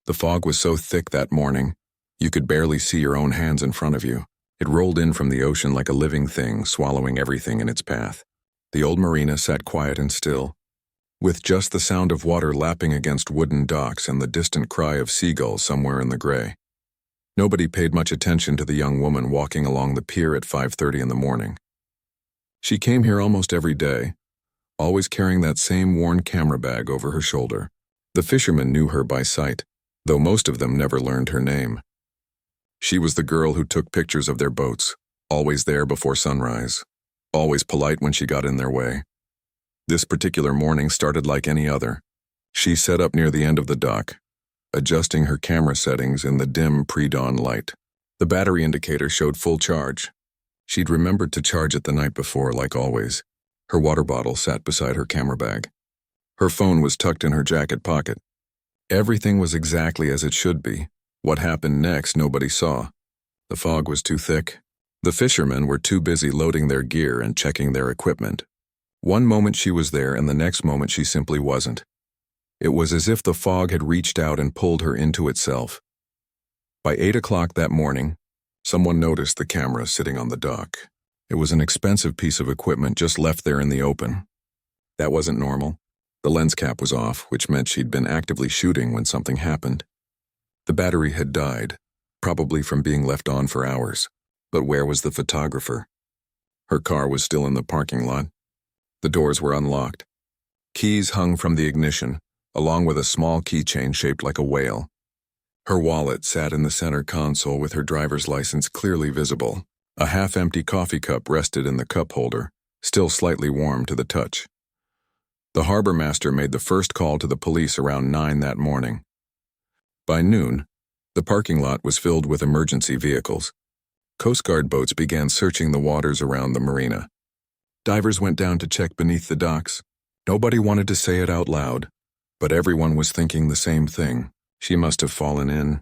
The fog was so thick that morning, you could barely see your own hands in front of you. It rolled in from the ocean like a living thing, swallowing everything in its path. The old marina sat quiet and still, with just the sound of water lapping against wooden docks and the distant cry of seagulls somewhere in the gray. Nobody paid much attention to the young woman walking along the pier at 5:30 in the morning. She came here almost every day, always carrying that same worn camera bag over her shoulder. The fishermen knew her by sight, though most of them never learned her name. She was the girl who took pictures of their boats, always there before sunrise, always polite when she got in their way. This particular morning started like any other. She set up near the end of the dock, adjusting her camera settings in the dim pre-dawn light. The battery indicator showed full charge. She'd remembered to charge it the night before, like always. Her water bottle sat beside her camera bag. Her phone was tucked in her jacket pocket. Everything was exactly as it should be. What happened next, nobody saw. The fog was too thick. The fishermen were too busy loading their gear and checking their equipment. One moment she was there, and the next moment she simply wasn't. It was as if the fog had reached out and pulled her into itself. By 8 o'clock that morning, someone noticed the camera sitting on the dock. It was an expensive piece of equipment just left there in the open. That wasn't normal. The lens cap was off, which meant she'd been actively shooting when something happened. The battery had died, probably from being left on for hours. But where was the photographer? Her car was still in the parking lot. The doors were unlocked. Keys hung from the ignition, along with a small keychain shaped like a whale. Her wallet sat in the center console with her driver's license clearly visible. A half-empty coffee cup rested in the cup holder, still slightly warm to the touch. The harbor master made the first call to the police around 9 that morning. By noon, the parking lot was filled with emergency vehicles. Coast Guard boats began searching the waters around the marina. Divers went down to check beneath the docks. Nobody wanted to say it out loud, but everyone was thinking the same thing. She must have fallen in.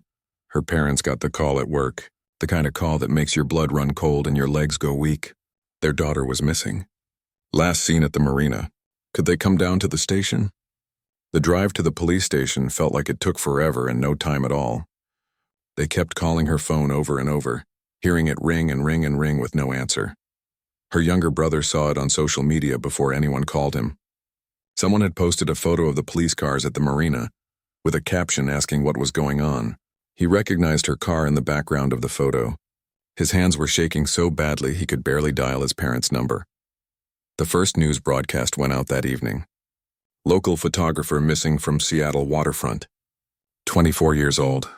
Her parents got the call at work, the kind of call that makes your blood run cold and your legs go weak. Their daughter was missing. Last seen at the marina. Could they come down to the station? The drive to the police station felt like it took forever and no time at all. They kept calling her phone over and over, hearing it ring and ring and ring with no answer. Her younger brother saw it on social media before anyone called him. Someone had posted a photo of the police cars at the marina, with a caption asking what was going on. He recognized her car in the background of the photo. His hands were shaking so badly he could barely dial his parents' number. The first news broadcast went out that evening. Local photographer missing from Seattle waterfront. 24 years old.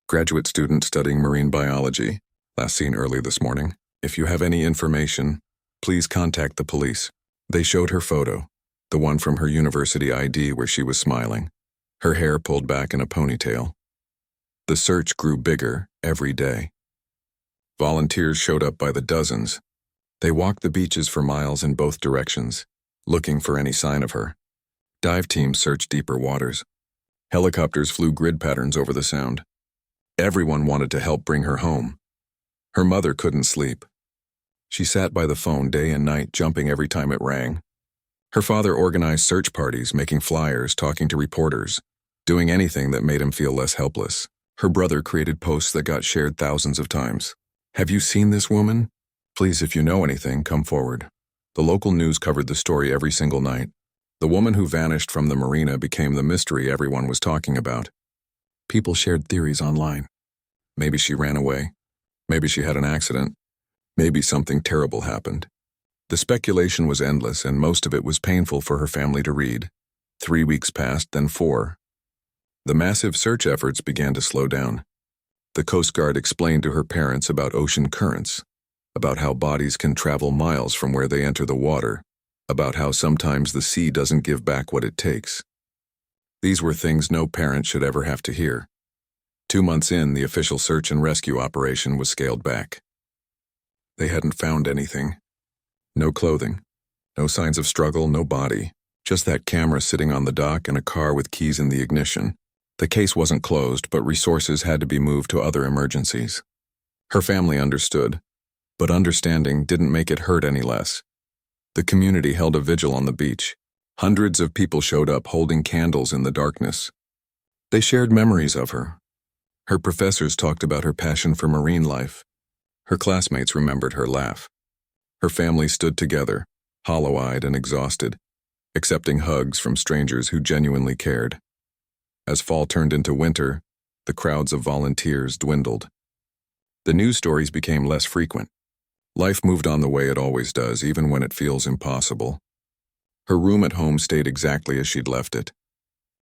Graduate student studying marine biology. Last seen early this morning. If you have any information, please contact the police. They showed her photo, the one from her university ID where she was smiling, her hair pulled back in a ponytail. The search grew bigger every day. Volunteers showed up by the dozens. They walked the beaches for miles in both directions, looking for any sign of her. Dive teams searched deeper waters. Helicopters flew grid patterns over the sound. Everyone wanted to help bring her home. Her mother couldn't sleep. She sat by the phone day and night, jumping every time it rang. Her father organized search parties, making flyers, talking to reporters, doing anything that made him feel less helpless. Her brother created posts that got shared thousands of times. Have you seen this woman? Please, if you know anything, come forward. The local news covered the story every single night. The woman who vanished from the marina became the mystery everyone was talking about. People shared theories online. Maybe she ran away. Maybe she had an accident. Maybe something terrible happened. The speculation was endless, and most of it was painful for her family to read. 3 weeks passed, then 4. The massive search efforts began to slow down. The Coast Guard explained to her parents about ocean currents, about how bodies can travel miles from where they enter the water, about how sometimes the sea doesn't give back what it takes. These were things no parent should ever have to hear. 2 months in, the official search and rescue operation was scaled back. They hadn't found anything. No clothing, no signs of struggle, no body, just that camera sitting on the dock and a car with keys in the ignition. The case wasn't closed, but resources had to be moved to other emergencies. Her family understood, but understanding didn't make it hurt any less. The community held a vigil on the beach. Hundreds of people showed up holding candles in the darkness. They shared memories of her. Her professors talked about her passion for marine life. Her classmates remembered her laugh. Her family stood together, hollow-eyed and exhausted, accepting hugs from strangers who genuinely cared. As fall turned into winter, the crowds of volunteers dwindled. The news stories became less frequent. Life moved on the way it always does, even when it feels impossible. Her room at home stayed exactly as she'd left it.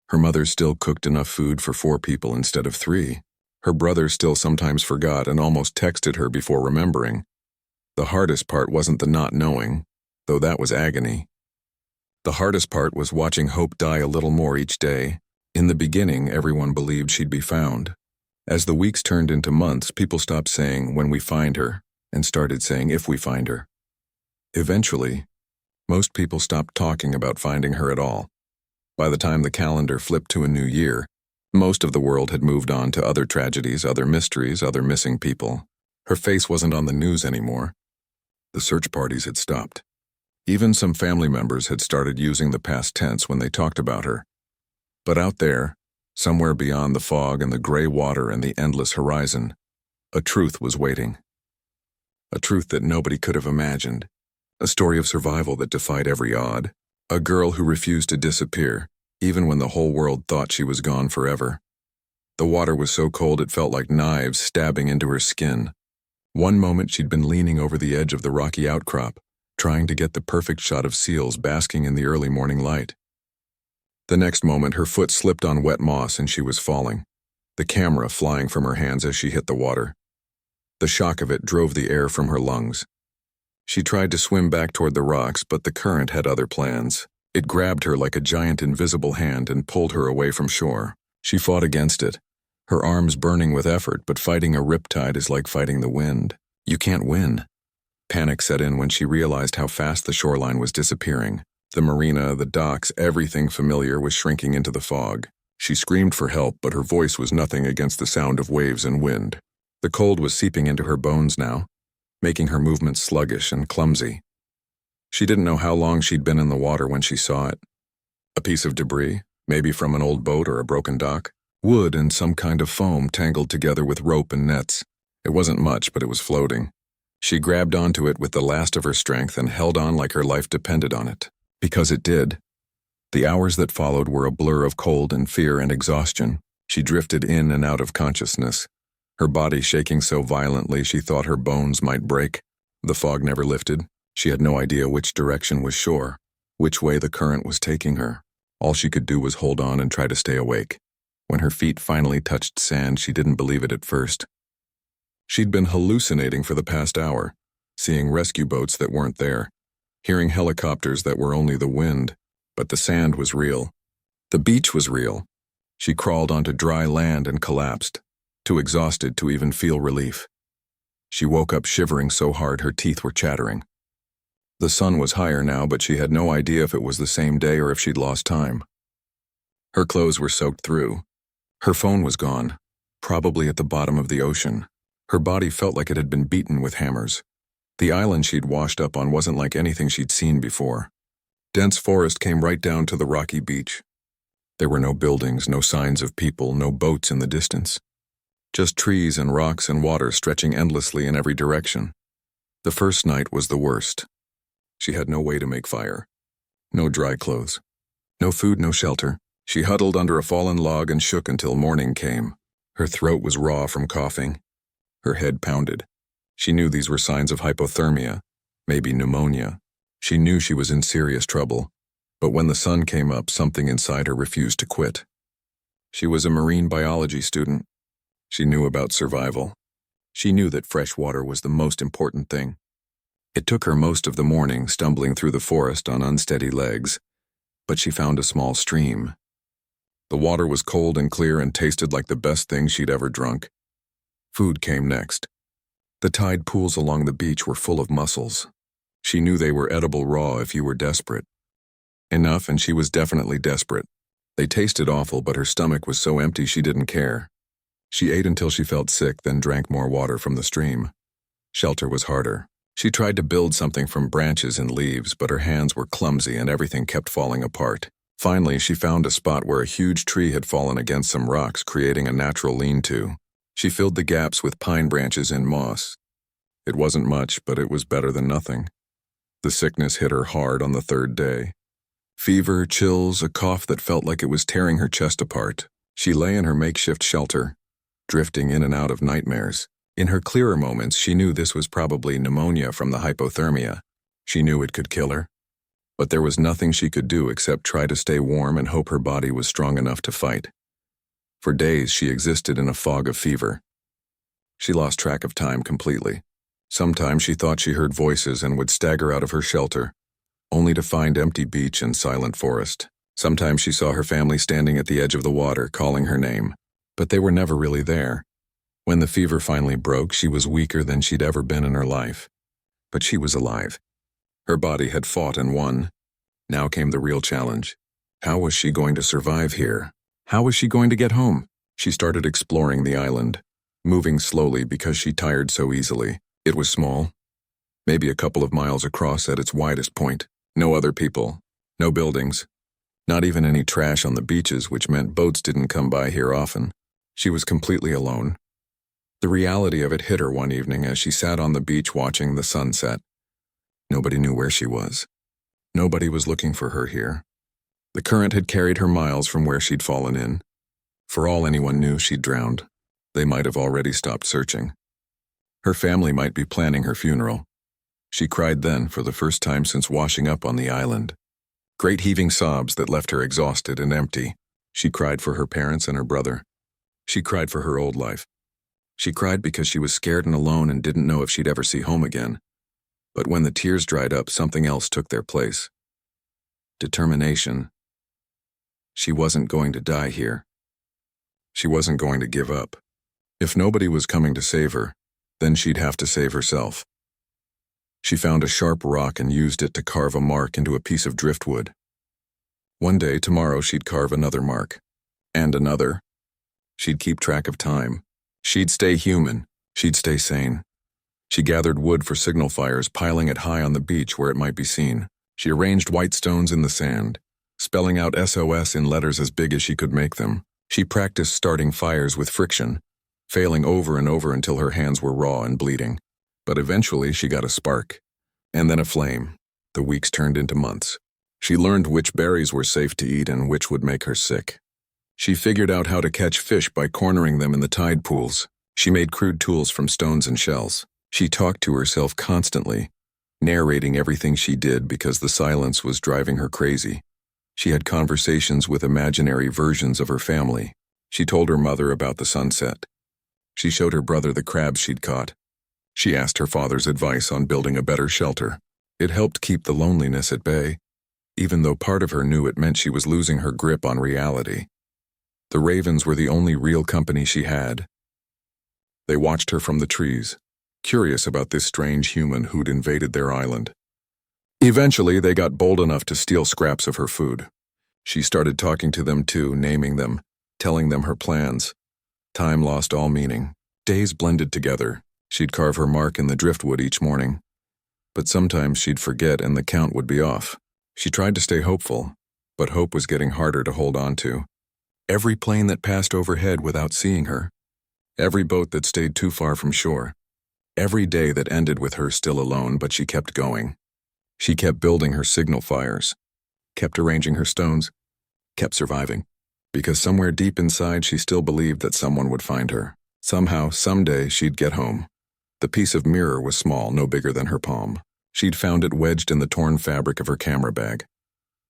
Her mother still cooked enough food for 4 people instead of 3. Her brother still sometimes forgot and almost texted her before remembering. The hardest part wasn't the not knowing, though that was agony. The hardest part was watching hope die a little more each day. In the beginning, everyone believed she'd be found. As the weeks turned into months, people stopped saying, "when we find her," and started saying, "if we find her." Eventually, most people stopped talking about finding her at all. By the time the calendar flipped to a new year, most of the world had moved on to other tragedies, other mysteries, other missing people. Her face wasn't on the news anymore. The search parties had stopped. Even some family members had started using the past tense when they talked about her. But out there, somewhere beyond the fog and the gray water and the endless horizon, a truth was waiting. A truth that nobody could have imagined. A story of survival that defied every odd. A girl who refused to disappear, even when the whole world thought she was gone forever. The water was so cold it felt like knives stabbing into her skin. One moment she'd been leaning over the edge of the rocky outcrop, trying to get the perfect shot of seals basking in the early morning light. The next moment her foot slipped on wet moss and she was falling, the camera flying from her hands as she hit the water. The shock of it drove the air from her lungs. She tried to swim back toward the rocks, but the current had other plans. It grabbed her like a giant invisible hand and pulled her away from shore. She fought against it, her arms burning with effort, but fighting a riptide is like fighting the wind. You can't win. Panic set in when she realized how fast the shoreline was disappearing. The marina, the docks, everything familiar was shrinking into the fog. She screamed for help, but her voice was nothing against the sound of waves and wind. The cold was seeping into her bones now, making her movements sluggish and clumsy. She didn't know how long she'd been in the water when she saw it. A piece of debris, maybe from an old boat or a broken dock. Wood and some kind of foam tangled together with rope and nets. It wasn't much, but it was floating. She grabbed onto it with the last of her strength and held on like her life depended on it. Because it did. The hours that followed were a blur of cold and fear and exhaustion. She drifted in and out of consciousness, her body shaking so violently she thought her bones might break. The fog never lifted. She had no idea which direction was shore, which way the current was taking her. All she could do was hold on and try to stay awake. When her feet finally touched sand, she didn't believe it at first. She'd been hallucinating for the past hour, seeing rescue boats that weren't there, hearing helicopters that were only the wind, but the sand was real. The beach was real. She crawled onto dry land and collapsed, too exhausted to even feel relief. She woke up shivering so hard her teeth were chattering. The sun was higher now, but she had no idea if it was the same day or if she'd lost time. Her clothes were soaked through. Her phone was gone, probably at the bottom of the ocean. Her body felt like it had been beaten with hammers. The island she'd washed up on wasn't like anything she'd seen before. Dense forest came right down to the rocky beach. There were no buildings, no signs of people, no boats in the distance. Just trees and rocks and water stretching endlessly in every direction. The first night was the worst. She had no way to make fire. No dry clothes. No food, no shelter. She huddled under a fallen log and shook until morning came. Her throat was raw from coughing. Her head pounded. She knew these were signs of hypothermia, maybe pneumonia. She knew she was in serious trouble. But when the sun came up, something inside her refused to quit. She was a marine biology student. She knew about survival. She knew that fresh water was the most important thing. It took her most of the morning stumbling through the forest on unsteady legs, but she found a small stream. The water was cold and clear and tasted like the best thing she'd ever drunk. Food came next. The tide pools along the beach were full of mussels. She knew they were edible raw if you were desperate. Enough, and she was definitely desperate. They tasted awful, but her stomach was so empty she didn't care. She ate until she felt sick, then drank more water from the stream. Shelter was harder. She tried to build something from branches and leaves, but her hands were clumsy and everything kept falling apart. Finally, she found a spot where a huge tree had fallen against some rocks, creating a natural lean-to. She filled the gaps with pine branches and moss. It wasn't much, but it was better than nothing. The sickness hit her hard on the third day. Fever, chills, a cough that felt like it was tearing her chest apart. She lay in her makeshift shelter, drifting in and out of nightmares. In her clearer moments, she knew this was probably pneumonia from the hypothermia. She knew it could kill her. But there was nothing she could do except try to stay warm and hope her body was strong enough to fight. For days, she existed in a fog of fever. She lost track of time completely. Sometimes she thought she heard voices and would stagger out of her shelter, only to find empty beach and silent forest. Sometimes she saw her family standing at the edge of the water, calling her name, but they were never really there. When the fever finally broke, she was weaker than she'd ever been in her life. But she was alive. Her body had fought and won. Now came the real challenge. How was she going to survive here? How was she going to get home? She started exploring the island, moving slowly because she tired so easily. It was small, maybe a couple of miles across at its widest point. No other people, no buildings, not even any trash on the beaches, which meant boats didn't come by here often. She was completely alone. The reality of it hit her one evening as she sat on the beach watching the sunset. Nobody knew where she was. Nobody was looking for her here. The current had carried her miles from where she'd fallen in. For all anyone knew, she'd drowned. They might have already stopped searching. Her family might be planning her funeral. She cried then for the first time since washing up on the island. Great heaving sobs that left her exhausted and empty. She cried for her parents and her brother. She cried for her old life. She cried because she was scared and alone and didn't know if she'd ever see home again. But when the tears dried up, something else took their place. Determination. She wasn't going to die here. She wasn't going to give up. If nobody was coming to save her, then she'd have to save herself. She found a sharp rock and used it to carve a mark into a piece of driftwood. One day, tomorrow, she'd carve another mark. And another. She'd keep track of time. She'd stay human. She'd stay sane. She gathered wood for signal fires, piling it high on the beach where it might be seen. She arranged white stones in the sand, spelling out SOS in letters as big as she could make them. She practiced starting fires with friction, failing over and over until her hands were raw and bleeding. But eventually she got a spark, and then a flame. The weeks turned into months. She learned which berries were safe to eat and which would make her sick. She figured out how to catch fish by cornering them in the tide pools. She made crude tools from stones and shells. She talked to herself constantly, narrating everything she did because the silence was driving her crazy. She had conversations with imaginary versions of her family. She told her mother about the sunset. She showed her brother the crabs she'd caught. She asked her father's advice on building a better shelter. It helped keep the loneliness at bay, even though part of her knew it meant she was losing her grip on reality. The ravens were the only real company she had. They watched her from the trees, curious about this strange human who'd invaded their island. Eventually, they got bold enough to steal scraps of her food. She started talking to them too, naming them, telling them her plans. Time lost all meaning. Days blended together. She'd carve her mark in the driftwood each morning. But sometimes she'd forget and the count would be off. She tried to stay hopeful, but hope was getting harder to hold on to. Every plane that passed overhead without seeing her. Every boat that stayed too far from shore. Every day that ended with her still alone, but she kept going. She kept building her signal fires, kept arranging her stones, kept surviving. Because somewhere deep inside she still believed that someone would find her. Somehow, someday, she'd get home. The piece of mirror was small, no bigger than her palm. She'd found it wedged in the torn fabric of her camera bag.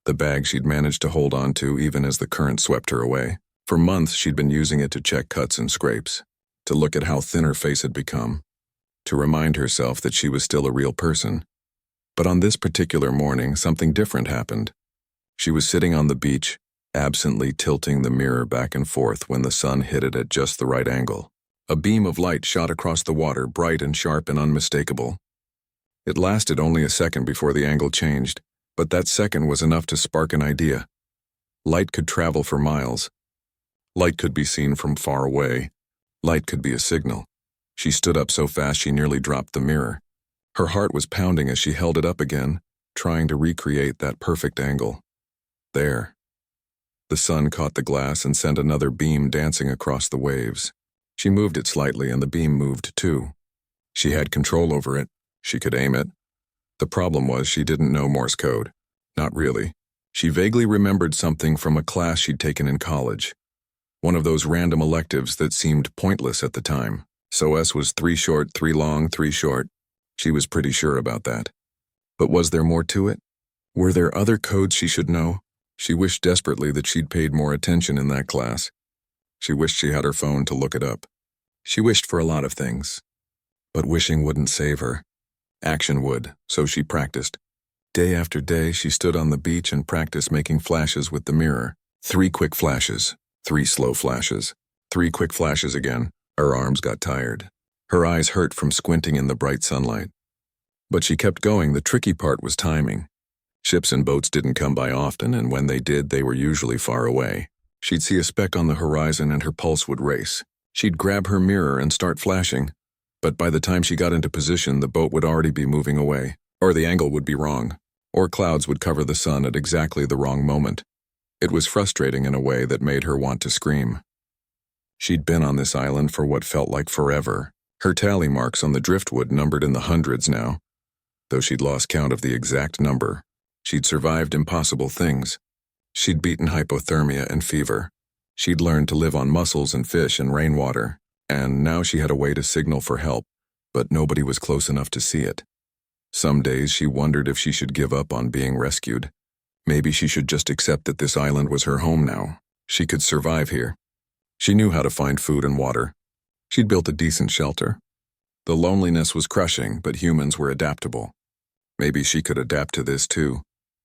The bag she'd managed to hold on to even as the current swept her away. For months she'd been using it to check cuts and scrapes, to look at how thin her face had become, to remind herself that she was still a real person. But on this particular morning, something different happened. She was sitting on the beach, absently tilting the mirror back and forth when the sun hit it at just the right angle. A beam of light shot across the water, bright and sharp and unmistakable. It lasted only a second before the angle changed, but that second was enough to spark an idea. Light could travel for miles. Light could be seen from far away. Light could be a signal. She stood up so fast she nearly dropped the mirror. Her heart was pounding as she held it up again, trying to recreate that perfect angle. There, The sun caught the glass and sent another beam dancing across the waves. She moved it slightly and the beam moved too. She had control over it. She could aim it. The problem was she didn't know Morse code. Not really. She vaguely remembered something from a class she'd taken in college. One of those random electives that seemed pointless at the time. SOS was 3 short, 3 long, 3 short. She was pretty sure about that. But was there more to it? Were there other codes she should know? She wished desperately that she'd paid more attention in that class. She wished she had her phone to look it up. She wished for a lot of things. But wishing wouldn't save her. Action would, so she practiced. Day after day, she stood on the beach and practiced making flashes with the mirror. 3 quick flashes, 3 slow flashes, 3 quick flashes again. Her arms got tired. Her eyes hurt from squinting in the bright sunlight. But she kept going. The tricky part was timing. Ships and boats didn't come by often, and when they did, they were usually far away. She'd see a speck on the horizon and her pulse would race. She'd grab her mirror and start flashing, but by the time she got into position, the boat would already be moving away, or the angle would be wrong, or clouds would cover the sun at exactly the wrong moment. It was frustrating in a way that made her want to scream. She'd been on this island for what felt like forever. Her tally marks on the driftwood numbered in the hundreds now. Though she'd lost count of the exact number, she'd survived impossible things. She'd beaten hypothermia and fever. She'd learned to live on mussels and fish and rainwater, and now she had a way to signal for help, but nobody was close enough to see it. Some days she wondered if she should give up on being rescued. Maybe she should just accept that this island was her home now. She could survive here. She knew how to find food and water. She'd built a decent shelter. The loneliness was crushing, but humans were adaptable. Maybe she could adapt to this too,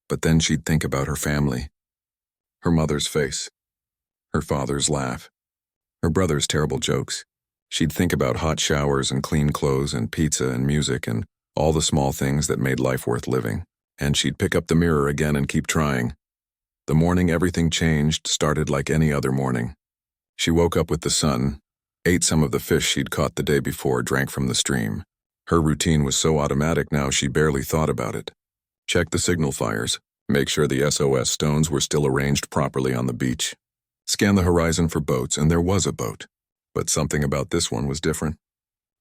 but then she'd think about her family. Her mother's face. Her father's laugh. Her brother's terrible jokes. She'd think about hot showers and clean clothes and pizza and music and all the small things that made life worth living. And she'd pick up the mirror again and keep trying. The morning everything changed started like any other morning. She woke up with the sun, ate some of the fish she'd caught the day before, drank from the stream. Her routine was so automatic now she barely thought about it. Check the signal fires. Make sure the SOS stones were still arranged properly on the beach. Scan the horizon for boats, and there was a boat. But something about this one was different.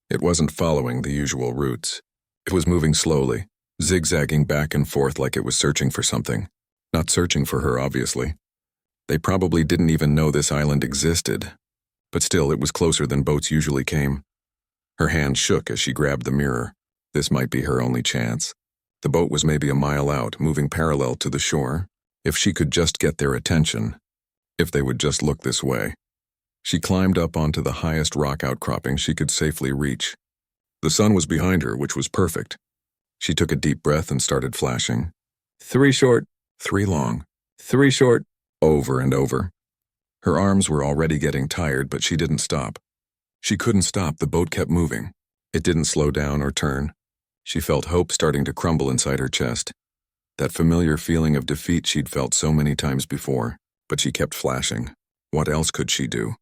It wasn't following the usual routes. It was moving slowly, zigzagging back and forth like it was searching for something. Not searching for her, obviously. They probably didn't even know this island existed. But still, it was closer than boats usually came. Her hand shook as she grabbed the mirror. This might be her only chance. The boat was maybe a mile out, moving parallel to the shore. If she could just get their attention. If they would just look this way. She climbed up onto the highest rock outcropping she could safely reach. The sun was behind her, which was perfect. She took a deep breath and started flashing. 3 short, 3 long, 3 short, over and over. Her arms were already getting tired, but she didn't stop. She couldn't stop. The boat kept moving. It didn't slow down or turn. She felt hope starting to crumble inside her chest. That familiar feeling of defeat she'd felt so many times before. But she kept flashing. What else could she do?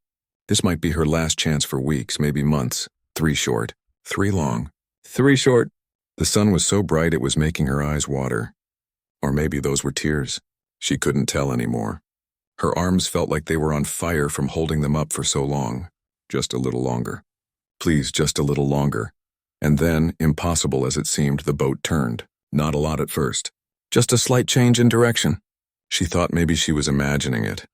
This might be her last chance for weeks, maybe months. 3 short, 3 long, 3 short. The sun was so bright it was making her eyes water. Or maybe those were tears. She couldn't tell anymore. Her arms felt like they were on fire from holding them up for so long. Just a little longer. Please, just a little longer. And then, impossible as it seemed, the boat turned. Not a lot at first. Just a slight change in direction. She thought maybe she was imagining it,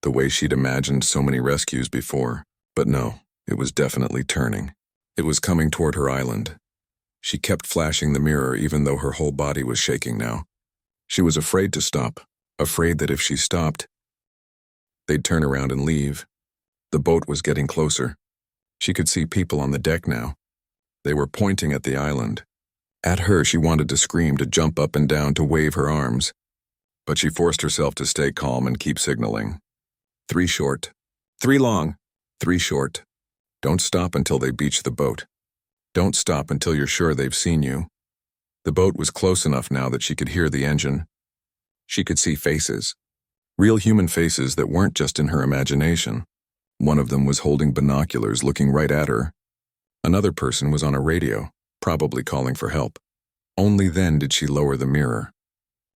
the way she'd imagined so many rescues before. But no, it was definitely turning. It was coming toward her island. She kept flashing the mirror even though her whole body was shaking now. She was afraid to stop, afraid that if she stopped, they'd turn around and leave. The boat was getting closer. She could see people on the deck now. They were pointing at the island. At her, she wanted to scream, to jump up and down, to wave her arms. But she forced herself to stay calm and keep signaling. 3 short, 3 long, 3 short. Don't stop until they beach the boat. Don't stop until you're sure they've seen you. The boat was close enough now that she could hear the engine. She could see faces. Real human faces that weren't just in her imagination. One of them was holding binoculars looking right at her. Another person was on a radio, probably calling for help. Only then did she lower the mirror.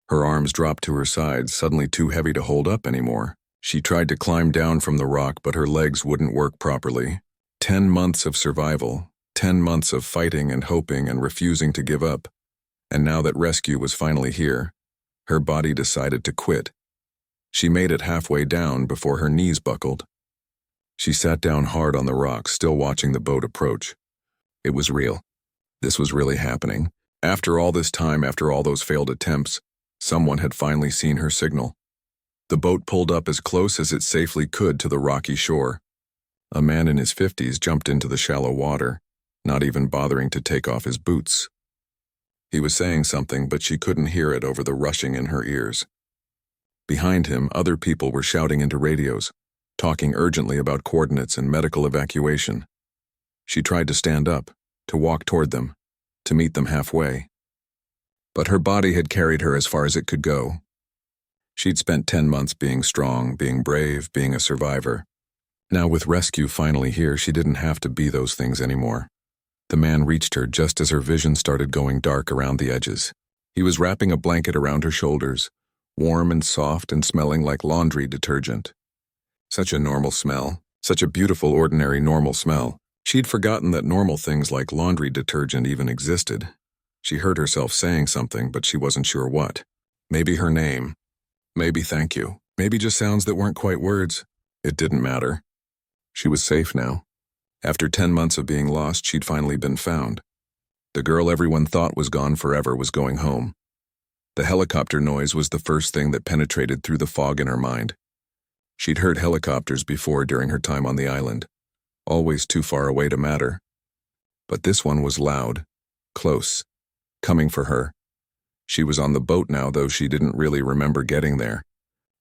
Her arms dropped to her sides, suddenly too heavy to hold up anymore. She tried to climb down from the rock, but her legs wouldn't work properly. 10 months of survival, 10 months of fighting and hoping and refusing to give up. And now that rescue was finally here, her body decided to quit. She made it halfway down before her knees buckled. She sat down hard on the rock, still watching the boat approach. It was real. This was really happening. After all this time, after all those failed attempts, someone had finally seen her signal. The boat pulled up as close as it safely could to the rocky shore. A man in his 50s jumped into the shallow water, not even bothering to take off his boots. He was saying something, but she couldn't hear it over the rushing in her ears. Behind him, other people were shouting into radios, talking urgently about coordinates and medical evacuation. She tried to stand up, to walk toward them, to meet them halfway. But her body had carried her as far as it could go. She'd spent 10 months being strong, being brave, being a survivor. Now with rescue finally here, she didn't have to be those things anymore. The man reached her just as her vision started going dark around the edges. He was wrapping a blanket around her shoulders, warm and soft and smelling like laundry detergent. Such a normal smell, such a beautiful, ordinary, normal smell. She'd forgotten that normal things like laundry detergent even existed. She heard herself saying something, but she wasn't sure what. Maybe her name. Maybe thank you. Maybe just sounds that weren't quite words. It didn't matter. She was safe now. After 10 months of being lost, she'd finally been found. The girl everyone thought was gone forever was going home. The helicopter noise was the first thing that penetrated through the fog in her mind. She'd heard helicopters before during her time on the island, always too far away to matter. But this one was loud, close, coming for her. She was on the boat now, though she didn't really remember getting there.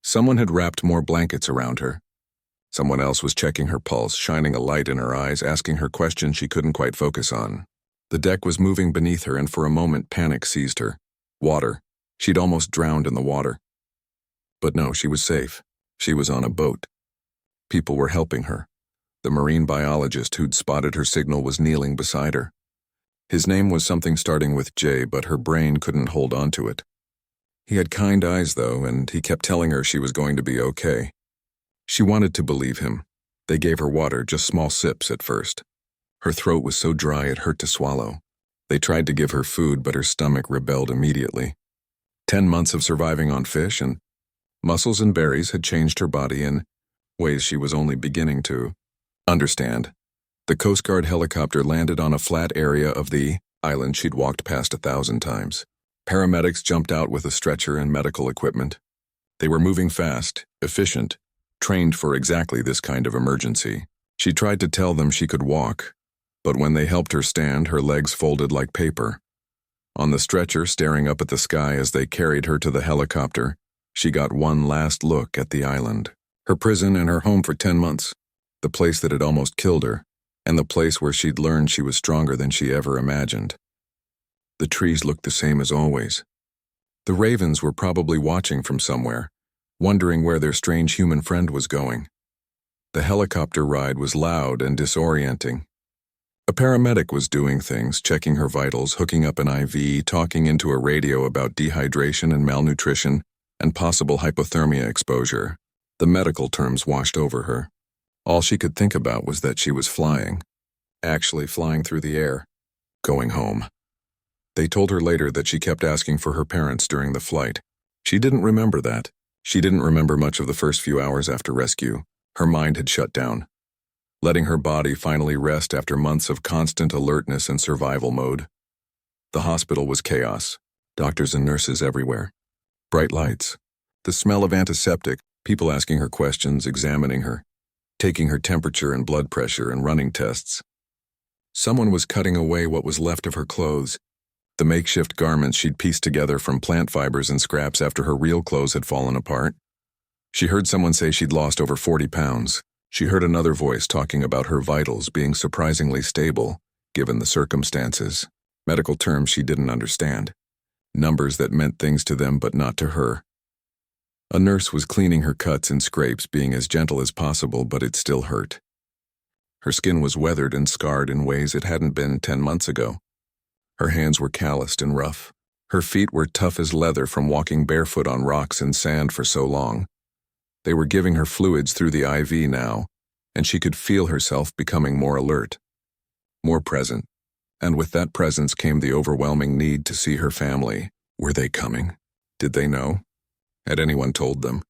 Someone had wrapped more blankets around her. Someone else was checking her pulse, shining a light in her eyes, asking her questions she couldn't quite focus on. The deck was moving beneath her, and for a moment panic seized her. Water. She'd almost drowned in the water. But no, she was safe. She was on a boat. People were helping her. The marine biologist who'd spotted her signal was kneeling beside her. His name was something starting with J, but her brain couldn't hold on to it. He had kind eyes, though, and he kept telling her she was going to be okay. She wanted to believe him. They gave her water, just small sips at first. Her throat was so dry it hurt to swallow. They tried to give her food, but her stomach rebelled immediately. 10 months of surviving on fish and mussels and berries had changed her body in ways she was only beginning to understand. The Coast Guard helicopter landed on a flat area of the island she'd walked past 1,000 times. Paramedics jumped out with a stretcher and medical equipment. They were moving fast, efficient, trained for exactly this kind of emergency. She tried to tell them she could walk, but when they helped her stand, her legs folded like paper. On the stretcher, staring up at the sky as they carried her to the helicopter, she got one last look at the island. Her prison and her home for 10 months. The place that had almost killed her, and the place where she'd learned she was stronger than she ever imagined. The trees looked the same as always. The ravens were probably watching from somewhere, wondering where their strange human friend was going. The helicopter ride was loud and disorienting. A paramedic was doing things, checking her vitals, hooking up an IV, talking into a radio about dehydration and malnutrition and possible hypothermia exposure. The medical terms washed over her. All she could think about was that she was flying, actually flying through the air, going home. They told her later that she kept asking for her parents during the flight. She didn't remember that. She didn't remember much of the first few hours after rescue. Her mind had shut down, letting her body finally rest after months of constant alertness and survival mode. The hospital was chaos, doctors and nurses everywhere, bright lights, the smell of antiseptic, people asking her questions, examining her, taking her temperature and blood pressure and running tests. Someone was cutting away what was left of her clothes, the makeshift garments she'd pieced together from plant fibers and scraps after her real clothes had fallen apart. She heard someone say she'd lost over 40 pounds. She heard another voice talking about her vitals being surprisingly stable, given the circumstances. Medical terms she didn't understand. Numbers that meant things to them but not to her. A nurse was cleaning her cuts and scrapes, being as gentle as possible, but it still hurt. Her skin was weathered and scarred in ways it hadn't been 10 months ago. Her hands were calloused and rough. Her feet were tough as leather from walking barefoot on rocks and sand for so long. They were giving her fluids through the IV now, and she could feel herself becoming more alert, more present. And with that presence came the overwhelming need to see her family. Were they coming? Did they know? Had anyone told them?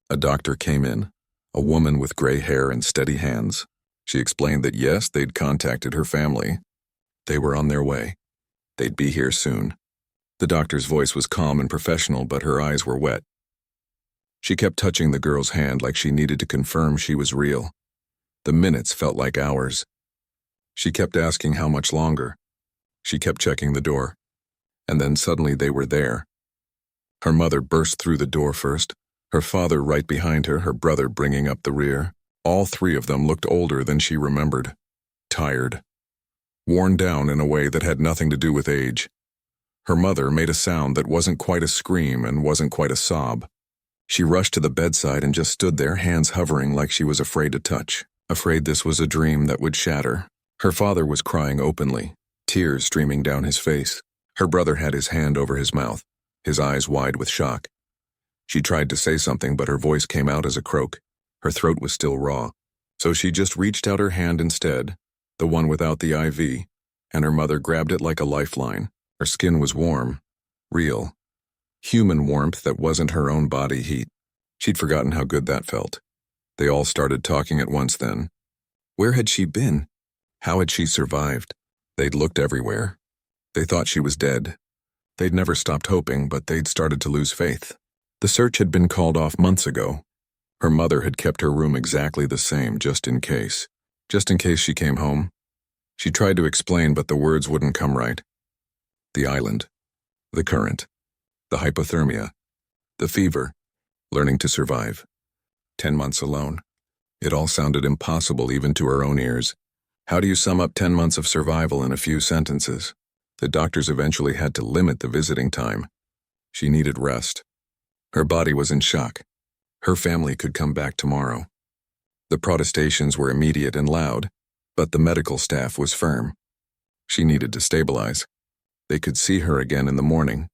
A doctor came in, a woman with gray hair and steady hands. She explained that yes, they'd contacted her family. They were on their way. They'd be here soon. The doctor's voice was calm and professional, but her eyes were wet. She kept touching the girl's hand like she needed to confirm she was real. The minutes felt like hours. She kept asking how much longer. She kept checking the door. And then suddenly they were there. Her mother burst through the door first, her father right behind her, her brother bringing up the rear. All three of them looked older than she remembered. Tired. Worn down in a way that had nothing to do with age. Her mother made a sound that wasn't quite a scream and wasn't quite a sob. She rushed to the bedside and just stood there, hands hovering like she was afraid to touch, afraid this was a dream that would shatter. Her father was crying openly, tears streaming down his face. Her brother had his hand over his mouth, his eyes wide with shock. She tried to say something, but her voice came out as a croak. Her throat was still raw. So she just reached out her hand instead, the one without the IV, and her mother grabbed it like a lifeline. Her skin was warm, real, human warmth that wasn't her own body heat. She'd forgotten how good that felt. They all started talking at once then. Where had she been? How had she survived? They'd looked everywhere. They thought she was dead. They'd never stopped hoping, but they'd started to lose faith. The search had been called off months ago. Her mother had kept her room exactly the same, just in case. Just in case she came home. She tried to explain, but the words wouldn't come right. The island. The current. The hypothermia. The fever. Learning to survive. 10 months alone. It all sounded impossible even to her own ears. How do you sum up 10 months of survival in a few sentences? The doctors eventually had to limit the visiting time. She needed rest. Her body was in shock. Her family could come back tomorrow. The protestations were immediate and loud, but the medical staff was firm. She needed to stabilize. They could see her again in the morning.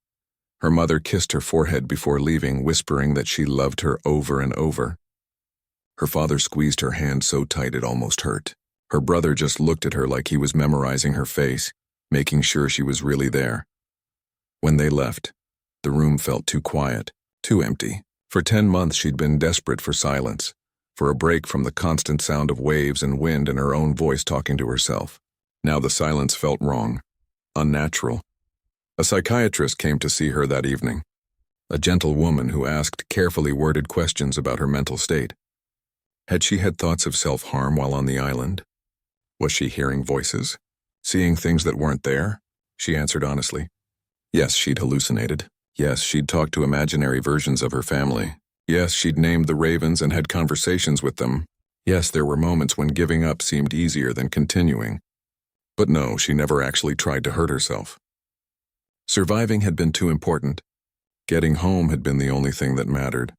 Her mother kissed her forehead before leaving, whispering that she loved her over and over. Her father squeezed her hand so tight it almost hurt. Her brother just looked at her like he was memorizing her face, making sure she was really there. When they left, the room felt too quiet, too empty. For 10 months she'd been desperate for silence, for a break from the constant sound of waves and wind and her own voice talking to herself. Now the silence felt wrong, unnatural. A psychiatrist came to see her that evening, a gentle woman who asked carefully worded questions about her mental state. Had she had thoughts of self-harm while on the island? Was she hearing voices, seeing things that weren't there? She answered honestly. Yes, she'd hallucinated. Yes, she'd talked to imaginary versions of her family. Yes, she'd named the ravens and had conversations with them. Yes, there were moments when giving up seemed easier than continuing. But no, she never actually tried to hurt herself. Surviving had been too important. Getting home had been the only thing that mattered.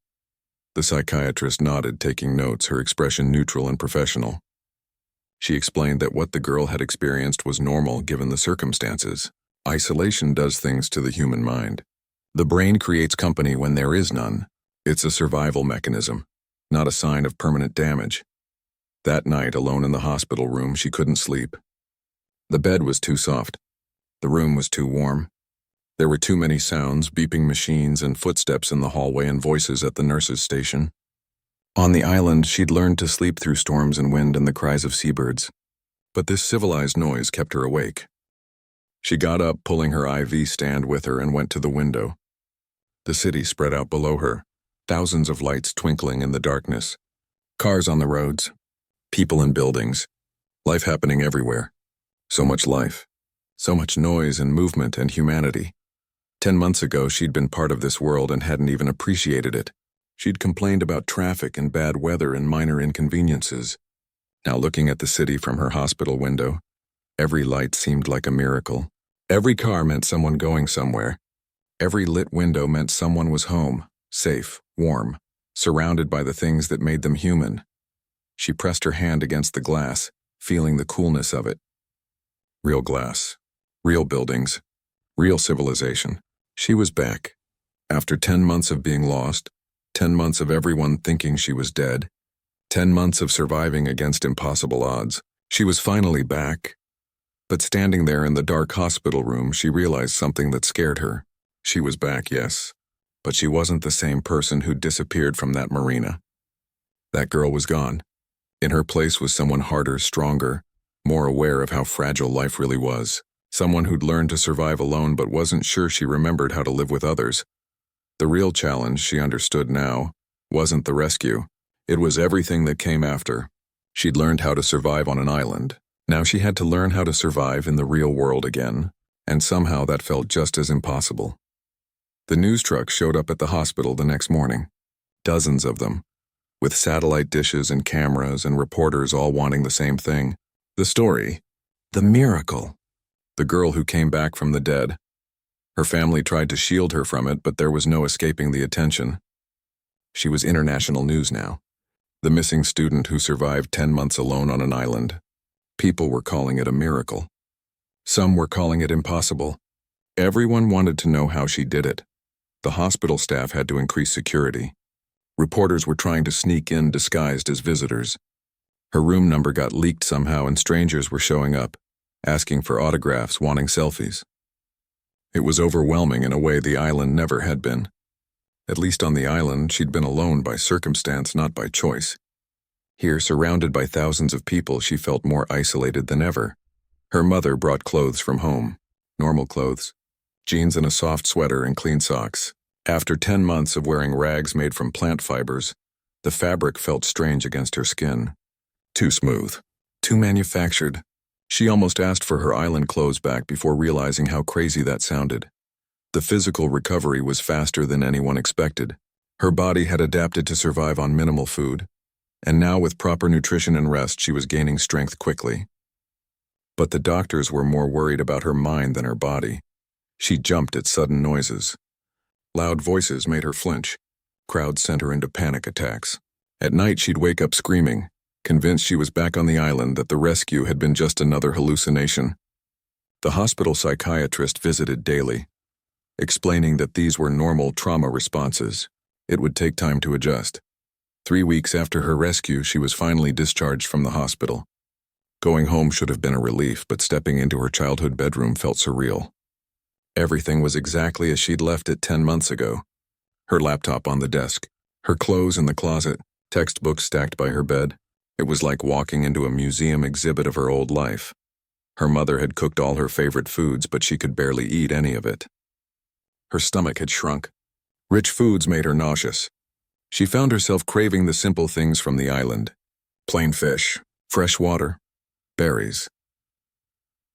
The psychiatrist nodded, taking notes, her expression neutral and professional. She explained that what the girl had experienced was normal given the circumstances. Isolation does things to the human mind. The brain creates company when there is none. It's a survival mechanism, not a sign of permanent damage. That night, alone in the hospital room, she couldn't sleep. The bed was too soft. The room was too warm. There were too many sounds, beeping machines and footsteps in the hallway and voices at the nurse's station. On the island, she'd learned to sleep through storms and wind and the cries of seabirds. But this civilized noise kept her awake. She got up, pulling her IV stand with her, and went to the window. The city spread out below her, thousands of lights twinkling in the darkness. Cars on the roads, people in buildings, life happening everywhere. So much life, so much noise and movement and humanity. 10 months ago, she'd been part of this world and hadn't even appreciated it. She'd complained about traffic and bad weather and minor inconveniences. Now looking at the city from her hospital window, every light seemed like a miracle. Every car meant someone going somewhere. Every lit window meant someone was home, safe, warm, surrounded by the things that made them human. She pressed her hand against the glass, feeling the coolness of it. Real glass, real buildings, real civilization. She was back. After 10 months of being lost, 10 months of everyone thinking she was dead. 10 months of surviving against impossible odds. She was finally back. But standing there in the dark hospital room, she realized something that scared her. She was back, yes, but she wasn't the same person who disappeared from that marina. That girl was gone. In her place was someone harder, stronger, more aware of how fragile life really was. Someone who'd learned to survive alone but wasn't sure she remembered how to live with others. The real challenge, she understood now, wasn't the rescue. It was everything that came after. She'd learned how to survive on an island. Now she had to learn how to survive in the real world again, and somehow that felt just as impossible. The news truck showed up at the hospital the next morning. Dozens of them, with satellite dishes and cameras and reporters all wanting the same thing. The story. The miracle. The girl who came back from the dead. Her family tried to shield her from it, but there was no escaping the attention. She was international news now. The missing student who survived 10 months alone on an island. People were calling it a miracle. Some were calling it impossible. Everyone wanted to know how she did it. The hospital staff had to increase security. Reporters were trying to sneak in disguised as visitors. Her room number got leaked somehow and strangers were showing up, asking for autographs, wanting selfies. It was overwhelming in a way the island never had been. At least on the island, she'd been alone by circumstance, not by choice. Here, surrounded by thousands of people, she felt more isolated than ever. Her mother brought clothes from home. Normal clothes. Jeans and a soft sweater and clean socks. After 10 months of wearing rags made from plant fibers, the fabric felt strange against her skin. Too smooth. Too manufactured. She almost asked for her island clothes back before realizing how crazy that sounded. The physical recovery was faster than anyone expected. Her body had adapted to survive on minimal food, and now with proper nutrition and rest she was gaining strength quickly. But the doctors were more worried about her mind than her body. She jumped at sudden noises. Loud voices made her flinch. Crowds sent her into panic attacks. At night she'd wake up screaming, convinced she was back on the island, that the rescue had been just another hallucination. The hospital psychiatrist visited daily, explaining that these were normal trauma responses. It would take time to adjust. 3 weeks after her rescue, she was finally discharged from the hospital. Going home should have been a relief, but stepping into her childhood bedroom felt surreal. Everything was exactly as she'd left it 10 months ago. Her laptop on the desk, her clothes in the closet, textbooks stacked by her bed. It was like walking into a museum exhibit of her old life. Her mother had cooked all her favorite foods, but she could barely eat any of it. Her stomach had shrunk. Rich foods made her nauseous. She found herself craving the simple things from the island. Plain fish, fresh water, berries.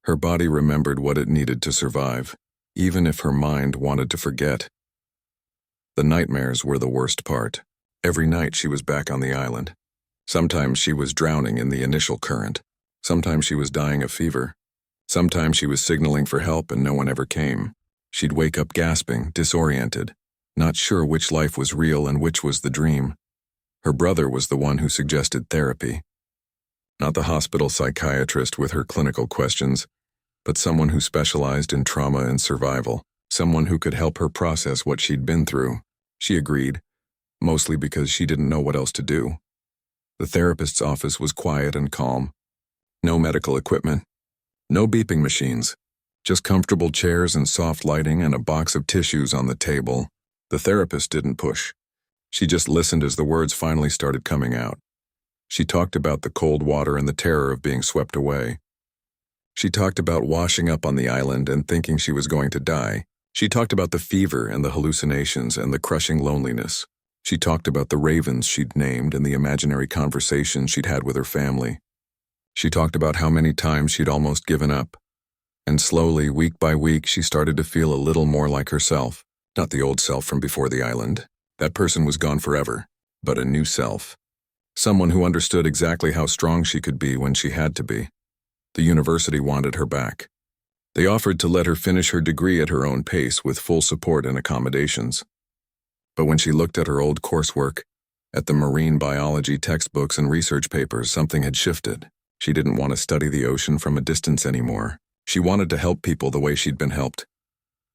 Her body remembered what it needed to survive, even if her mind wanted to forget. The nightmares were the worst part. Every night she was back on the island. Sometimes she was drowning in the initial current. Sometimes she was dying of fever. Sometimes she was signaling for help and no one ever came. She'd wake up gasping, disoriented, not sure which life was real and which was the dream. Her brother was the one who suggested therapy. Not the hospital psychiatrist with her clinical questions, but someone who specialized in trauma and survival, someone who could help her process what she'd been through. She agreed, mostly because she didn't know what else to do. The therapist's office was quiet and calm. No medical equipment. No beeping machines. Just comfortable chairs and soft lighting and a box of tissues on the table. The therapist didn't push. She just listened as the words finally started coming out. She talked about the cold water and the terror of being swept away. She talked about washing up on the island and thinking she was going to die. She talked about the fever and the hallucinations and the crushing loneliness. She talked about the ravens she'd named and the imaginary conversations she'd had with her family. She talked about how many times she'd almost given up. And slowly, week by week, she started to feel a little more like herself. Not the old self from before the island. That person was gone forever. But a new self. Someone who understood exactly how strong she could be when she had to be. The university wanted her back. They offered to let her finish her degree at her own pace with full support and accommodations. But when she looked at her old coursework, at the marine biology textbooks and research papers, something had shifted. She didn't want to study the ocean from a distance anymore. She wanted to help people the way she'd been helped.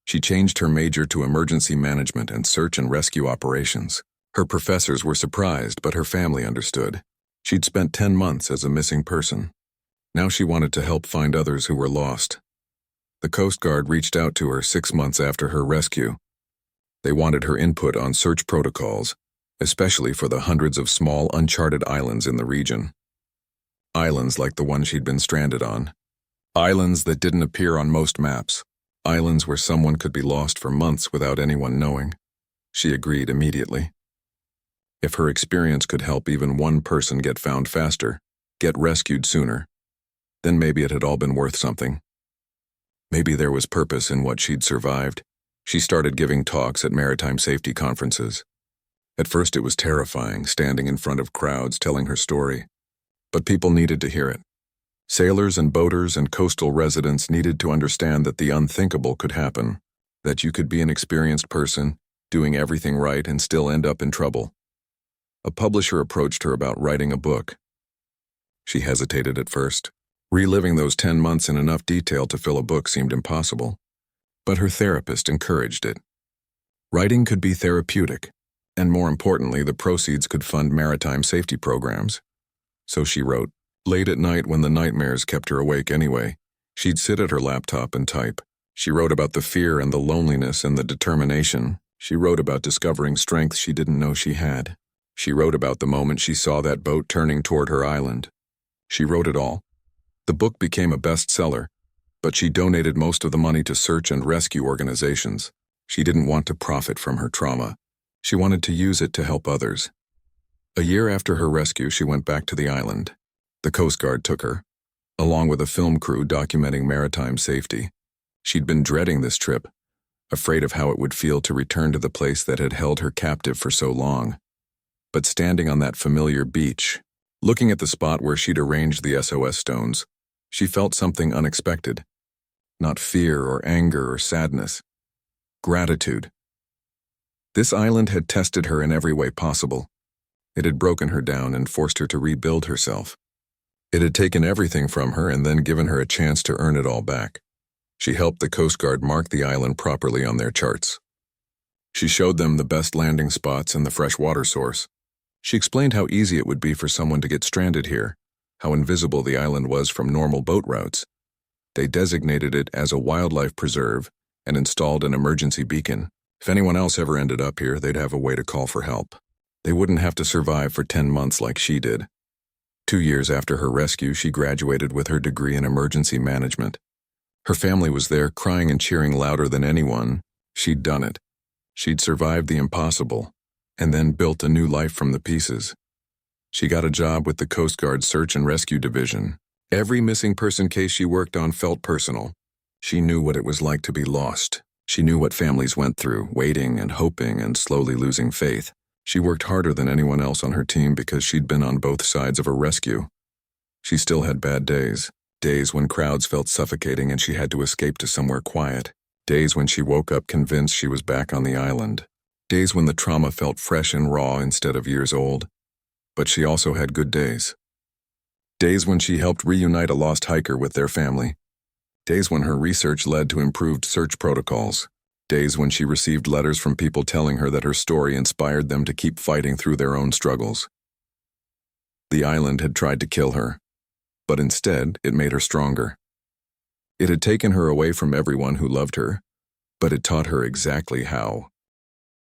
She changed her major to emergency management and search and rescue operations. Her professors were surprised, but her family understood. She'd spent 10 months as a missing person. Now she wanted to help find others who were lost. The Coast Guard reached out to her 6 months after her rescue. They wanted her input on search protocols, especially for the hundreds of small, uncharted islands in the region. Islands like the one she'd been stranded on. Islands that didn't appear on most maps. Islands where someone could be lost for months without anyone knowing. She agreed immediately. If her experience could help even one person get found faster, get rescued sooner, then maybe it had all been worth something. Maybe there was purpose in what she'd survived. She started giving talks at maritime safety conferences. At first it was terrifying, standing in front of crowds telling her story. But people needed to hear it. Sailors and boaters and coastal residents needed to understand that the unthinkable could happen, that you could be an experienced person, doing everything right and still end up in trouble. A publisher approached her about writing a book. She hesitated at first. Reliving those 10 months in enough detail to fill a book seemed impossible. But her therapist encouraged it. Writing could be therapeutic, and more importantly, the proceeds could fund maritime safety programs. So she wrote. Late at night when the nightmares kept her awake anyway, she'd sit at her laptop and type. She wrote about the fear and the loneliness and the determination. She wrote about discovering strength she didn't know she had. She wrote about the moment she saw that boat turning toward her island. She wrote it all. The book became a bestseller, but she donated most of the money to search and rescue organizations. She didn't want to profit from her trauma. She wanted to use it to help others. A year after her rescue, she went back to the island. The Coast Guard took her, along with a film crew documenting maritime safety. She'd been dreading this trip, afraid of how it would feel to return to the place that had held her captive for so long. But standing on that familiar beach, looking at the spot where she'd arranged the SOS stones, she felt something unexpected. Not fear or anger or sadness. Gratitude. This island had tested her in every way possible. It had broken her down and forced her to rebuild herself. It had taken everything from her and then given her a chance to earn it all back. She helped the Coast Guard mark the island properly on their charts. She showed them the best landing spots and the fresh water source. She explained how easy it would be for someone to get stranded here, how invisible the island was from normal boat routes. They designated it as a wildlife preserve and installed an emergency beacon. If anyone else ever ended up here, they'd have a way to call for help. They wouldn't have to survive for 10 months like she did. 2 years after her rescue, she graduated with her degree in emergency management. Her family was there, crying and cheering louder than anyone. She'd done it. She'd survived the impossible, and then built a new life from the pieces. She got a job with the Coast Guard Search and Rescue Division. Every missing person case she worked on felt personal. She knew what it was like to be lost. She knew what families went through, waiting and hoping and slowly losing faith. She worked harder than anyone else on her team because she'd been on both sides of a rescue. She still had bad days. Days when crowds felt suffocating and she had to escape to somewhere quiet. Days when she woke up convinced she was back on the island. Days when the trauma felt fresh and raw instead of years old. But she also had good days. Days when she helped reunite a lost hiker with their family. Days when her research led to improved search protocols. Days when she received letters from people telling her that her story inspired them to keep fighting through their own struggles. The island had tried to kill her, but instead it made her stronger. It had taken her away from everyone who loved her, but it taught her exactly how.